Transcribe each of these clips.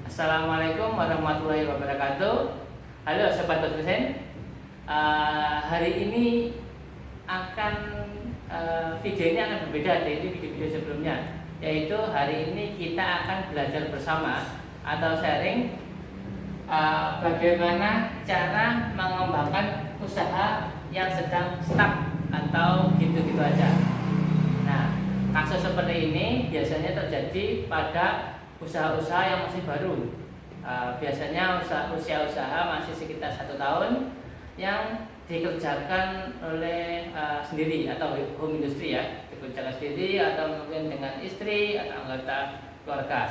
Assalamualaikum warahmatullahi wabarakatuh. Halo Sobat Dosen. Hari ini akan video ini akan berbeda dari video-video sebelumnya. Yaitu hari ini kita akan belajar bersama atau sharing bagaimana cara mengembangkan usaha yang sedang stuck atau gitu-gitu aja. Nah, kasus seperti ini biasanya terjadi pada usaha-usaha yang masih baru. Biasanya usia usaha masih sekitar 1 tahun yang dikerjakan oleh sendiri atau home industry ya, dikerjakan sendiri atau mungkin dengan istri atau anggota keluarga.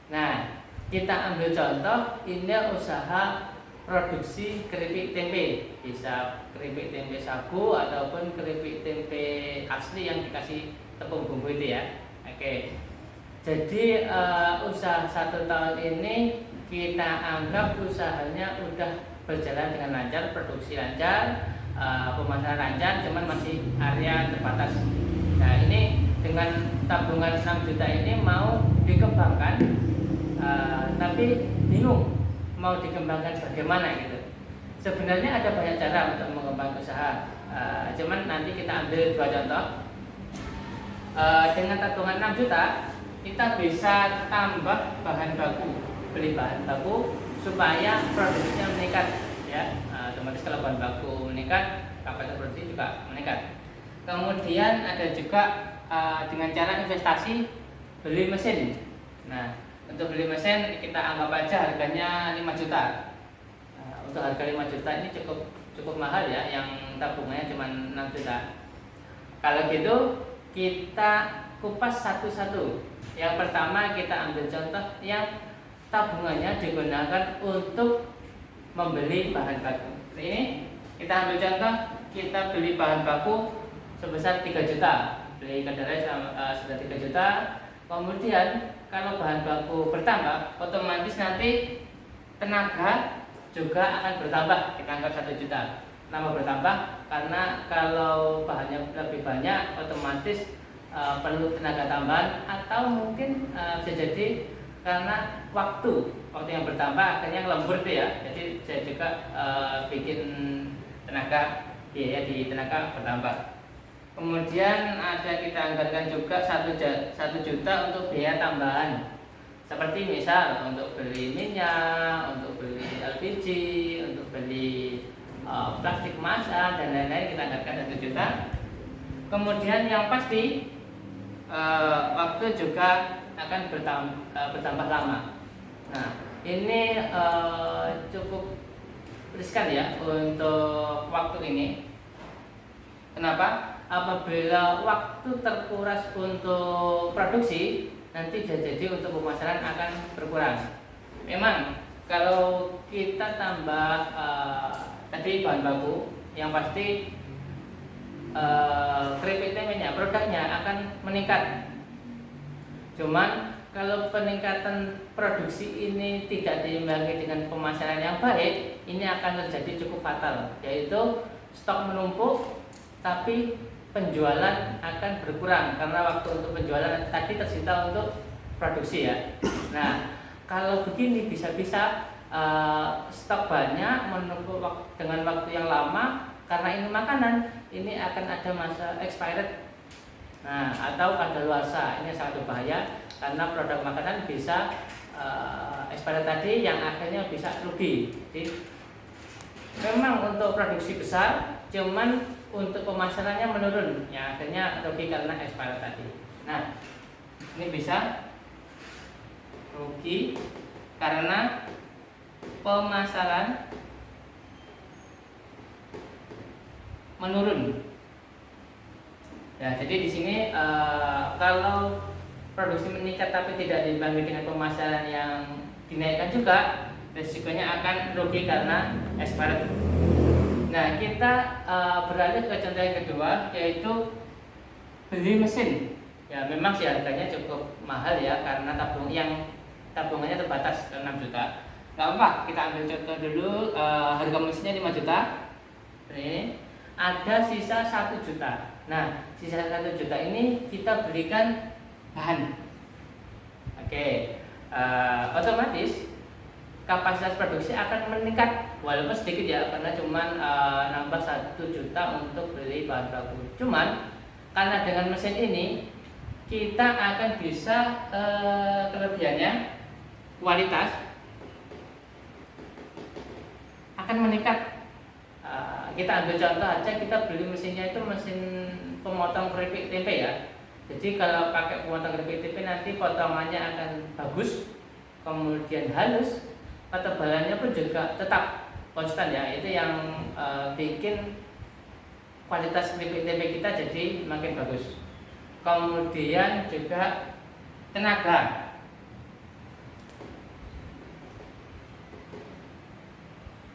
Nah, kita ambil contoh ini usaha produksi keripik tempe, bisa keripik tempe sagu ataupun keripik tempe asli yang dikasih tepung bumbu itu ya. Oke. Jadi usaha 1 tahun ini kita anggap usahanya udah berjalan dengan lancar, produksi lancar, pemasaran lancar, cuman masih area terbatas. Nah, ini dengan tabungan 6 juta ini mau dikembangkan, tapi bingung mau dikembangkan bagaimana gitu. Sebenarnya ada banyak cara untuk mengembangkan usaha, cuman nanti kita ambil 2 contoh. Dengan tabungan 6 juta kita bisa tambah bahan baku, beli bahan baku supaya produksinya meningkat ya. Otomatis kalau bahan baku meningkat, kapasitas produksi juga meningkat. Kemudian ada juga dengan cara investasi beli mesin. Nah, untuk beli mesin kita anggap aja harganya 5 juta. Untuk harga 5 juta ini cukup mahal ya, yang tabungannya cuma 6 juta. Kalau gitu kita kupas satu-satu. Yang pertama kita ambil contoh yang tabungannya digunakan untuk membeli bahan baku. Ini kita ambil contoh, kita beli bahan baku sebesar 3 juta, beli kedelai sudah 3 juta. Kemudian kalau bahan baku bertambah, otomatis nanti tenaga juga akan bertambah. Kita anggap 1 juta. Kenapa bertambah? Karena kalau bahannya lebih banyak, otomatis perlu tenaga tambahan, atau mungkin bisa jadi karena waktu yang bertambah akhirnya lembur itu ya. Jadi saya juga bikin tenaga, biaya di tenaga bertambah. Kemudian ada kita anggarkan juga 1 juta untuk biaya tambahan, seperti misal untuk beli minyak, untuk beli LPG, untuk beli plastik kemasan dan lain-lain, kita anggarkan 1 juta. Kemudian yang pasti waktu juga akan bertambah lama. Nah, ini cukup riskan ya untuk waktu ini. Kenapa? Apabila waktu terkuras untuk produksi, nanti jadi untuk pemasaran akan berkurang. Memang kalau kita tambah tadi bahan baku, yang pasti keripik tempenya produknya akan meningkat. Cuman kalau peningkatan produksi ini tidak diimbangi dengan pemasaran yang baik, ini akan terjadi cukup fatal, yaitu stok menumpuk tapi penjualan akan berkurang karena waktu untuk penjualan tadi tersita untuk produksi ya. Nah, kalau begini bisa-bisa stok banyak menumpuk dengan waktu yang lama. Karena ini makanan, ini akan ada masa expired, atau kadaluarsa. Ini sangat berbahaya karena produk makanan bisa expired tadi yang akhirnya bisa rugi. Jadi memang untuk produksi besar, cuman untuk pemasarannya menurun, yang akhirnya rugi karena expired tadi. Nah, ini bisa rugi karena pemasaran menurun. Ya, jadi di sini kalau produksi meningkat tapi tidak diimbangi dengan pemasaran yang dinaikkan juga, risikonya akan rugi karena expired. Nah, kita beralih ke contoh yang kedua, yaitu beli mesin. Ya, memang sih harganya cukup mahal ya, karena tabungannya terbatas 6 juta. Gak apa, kita ambil contoh dulu, harga mesinnya 5 juta. Ini ada sisa 1 juta. Nah, sisa 1 juta ini kita belikan bahan. Oke, otomatis kapasitas produksi akan meningkat walaupun sedikit ya, karena cuman nambah 1 juta untuk beli bahan baku. Cuman karena dengan mesin ini kita akan bisa kelebihannya kualitas akan meningkat. Kita ambil contoh aja, kita beli mesinnya itu mesin pemotong keripik tempe ya. Jadi kalau pakai pemotong keripik tempe nanti potongannya akan bagus, kemudian halus, ketebalannya pun juga tetap konstan ya. Itu yang bikin kualitas keripik tempe kita jadi makin bagus. Kemudian juga tenaga.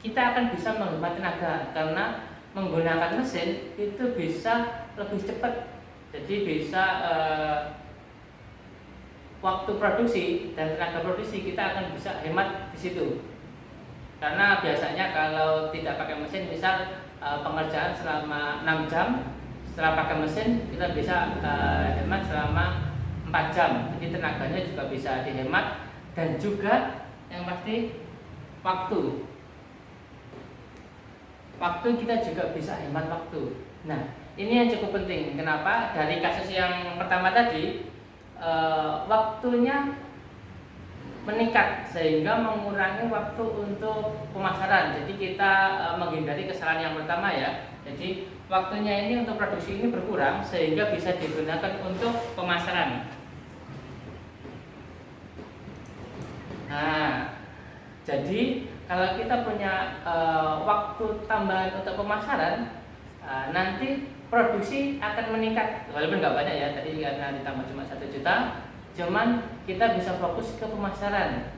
Kita akan bisa menghemat tenaga karena menggunakan mesin itu bisa lebih cepat. Jadi bisa waktu produksi dan tenaga produksi kita akan bisa hemat di situ. Karena biasanya kalau tidak pakai mesin, misal pengerjaan selama 6 jam, setelah pakai mesin kita bisa hemat selama 4 jam. Jadi tenaganya juga bisa dihemat dan juga yang pasti waktu kita juga bisa hemat waktu. Nah, ini yang cukup penting. Kenapa? Dari kasus yang pertama tadi, waktunya meningkat sehingga mengurangi waktu untuk pemasaran. Jadi kita menghindari kesalahan yang pertama ya. Jadi waktunya ini untuk produksi ini berkurang sehingga bisa digunakan untuk pemasaran. Nah, jadi kalau kita punya waktu tambahan untuk pemasaran, nanti produksi akan meningkat. Walaupun nggak banyak ya, tadi karena ditambah cuma 1 juta, cuman kita bisa fokus ke pemasaran.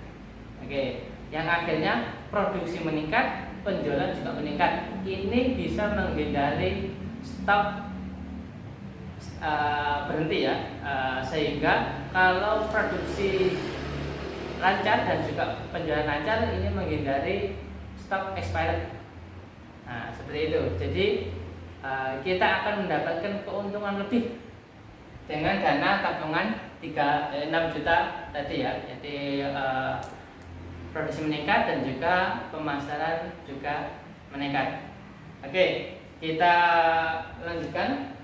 Oke, yang akhirnya produksi meningkat, penjualan juga meningkat. Ini bisa menghindari stok berhenti ya, sehingga kalau produksi lancar dan juga penjualan lancar, ini menghindari stok expired. Nah, seperti itu. Jadi kita akan mendapatkan keuntungan lebih dengan dana tabungan 6 juta tadi ya. Jadi produksi meningkat dan juga pemasaran juga meningkat. Oke, kita lanjutkan.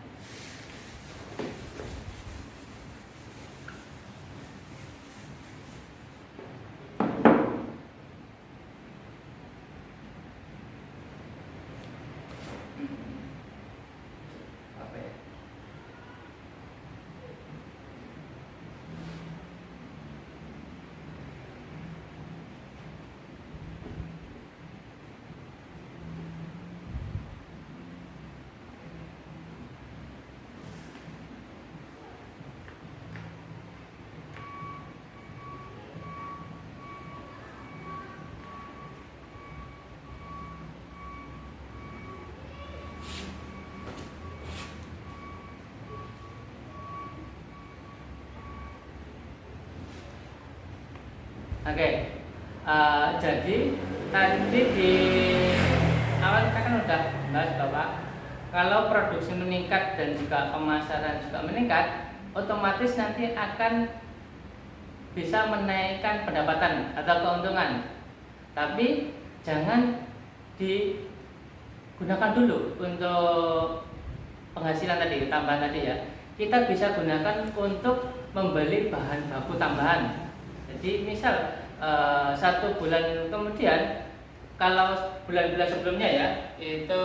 Oke, jadi tadi di awal kita kan udah bahas bahwa kalau produksi meningkat dan juga pemasaran juga meningkat, otomatis nanti akan bisa menaikkan pendapatan atau keuntungan. Tapi jangan digunakan dulu untuk penghasilan tadi, tambahan tadi ya. Kita bisa gunakan untuk membeli bahan baku tambahan. Jadi misal 1 bulan kemudian, kalau bulan-bulan sebelumnya ya, itu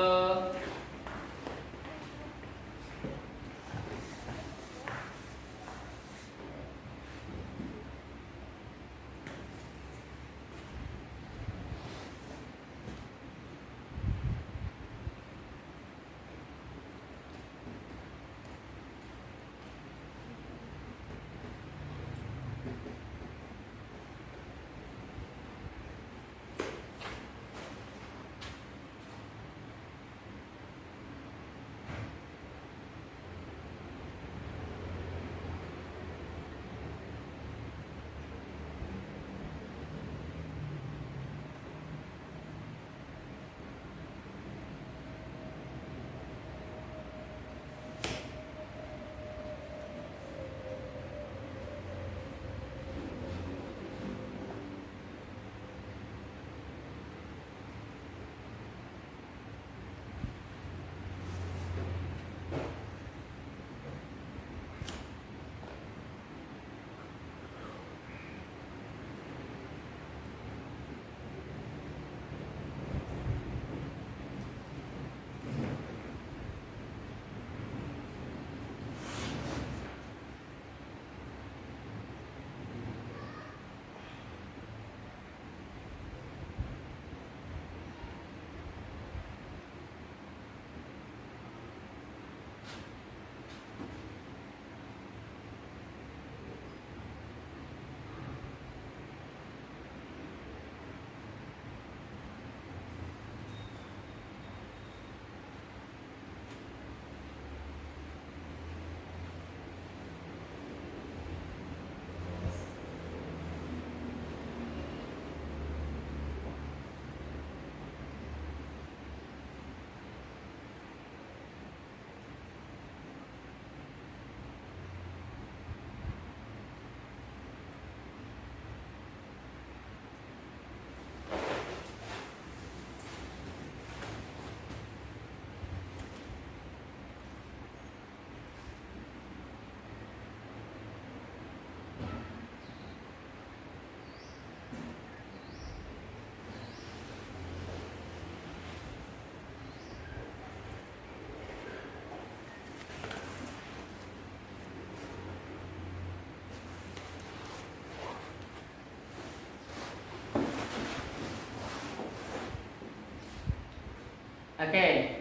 Oke,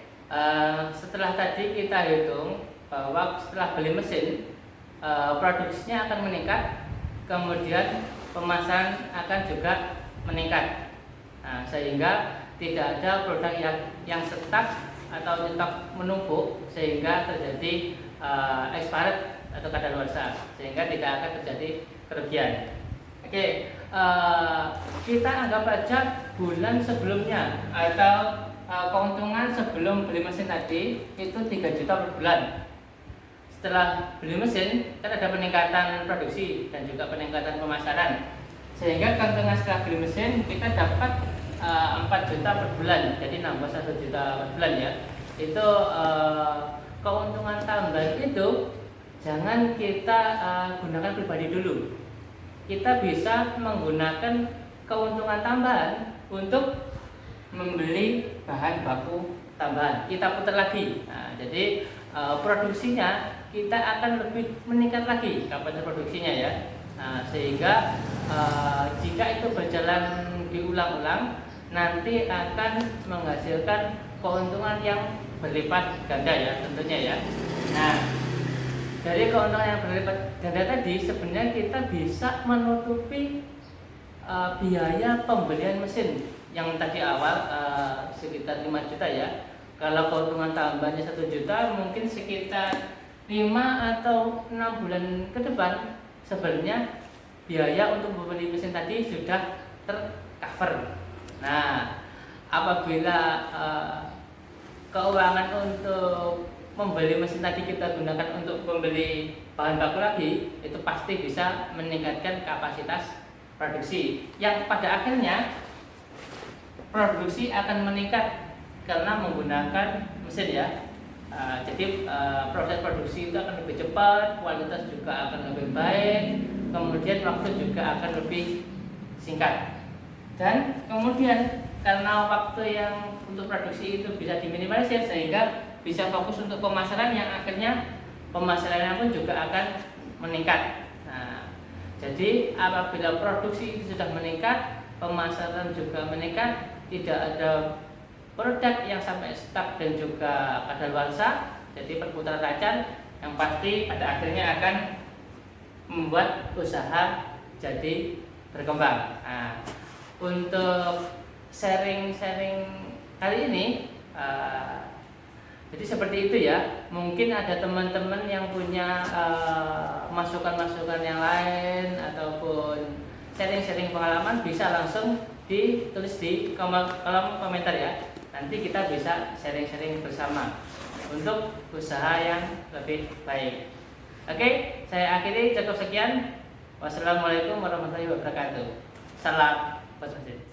setelah tadi kita hitung bahwa setelah beli mesin, produksinya akan meningkat, kemudian pemasaran akan juga meningkat. Nah, sehingga tidak ada produk yang stuck atau nyetok menumpuk sehingga terjadi expired atau kadaluarsa, sehingga tidak akan terjadi kerugian. Oke, kita anggap aja bulan sebelumnya atau keuntungan sebelum beli mesin tadi itu 3 juta per bulan. Setelah beli mesin kan ada peningkatan produksi dan juga peningkatan pemasaran, sehingga keuntungan setelah beli mesin kita dapat 4 juta per bulan, jadi nambah 1 juta per bulan ya. Itu keuntungan tambahan itu jangan kita gunakan pribadi dulu. Kita bisa menggunakan keuntungan tambahan untuk membeli bahan baku tambahan. Kita putar lagi. Nah, jadi produksinya kita akan lebih meningkat lagi kapasitas produksinya ya. Nah, sehingga jika itu berjalan diulang-ulang, nanti akan menghasilkan keuntungan yang berlipat ganda ya tentunya ya. Nah, dari keuntungan yang berlipat ganda tadi sebenarnya kita bisa menutupi biaya pembelian mesin yang tadi awal sekitar 5 juta ya. Kalau keuntungan tambahannya 1 juta, mungkin sekitar 5 atau 6 bulan ke depan sebenarnya biaya untuk membeli mesin tadi sudah tercover. Nah, apabila keuangan untuk membeli mesin tadi kita gunakan untuk membeli bahan baku lagi, itu pasti bisa meningkatkan kapasitas produksi yang pada akhirnya produksi akan meningkat karena menggunakan mesin ya. Jadi proses produksi itu akan lebih cepat, kualitas juga akan lebih baik, kemudian waktu juga akan lebih singkat. Dan kemudian karena waktu yang untuk produksi itu bisa diminimalisir sehingga bisa fokus untuk pemasaran yang akhirnya pemasarannya pun juga akan meningkat. Nah, jadi apabila produksi itu sudah meningkat, pemasaran juga meningkat, tidak ada produk yang sampai stuck dan juga kadaluarsa, jadi perputaran lancar yang pasti pada akhirnya akan membuat usaha jadi berkembang. Nah, untuk sharing kali ini jadi seperti itu ya. Mungkin ada teman-teman yang punya masukan-masukan yang lain ataupun sharing-sharing pengalaman, bisa langsung ditulis di kolom komentar ya. Nanti kita bisa sharing-sharing bersama untuk usaha yang lebih baik. Oke, saya akhiri, cukup sekian. Wassalamualaikum warahmatullahi wabarakatuh. Salam Bos Masjid.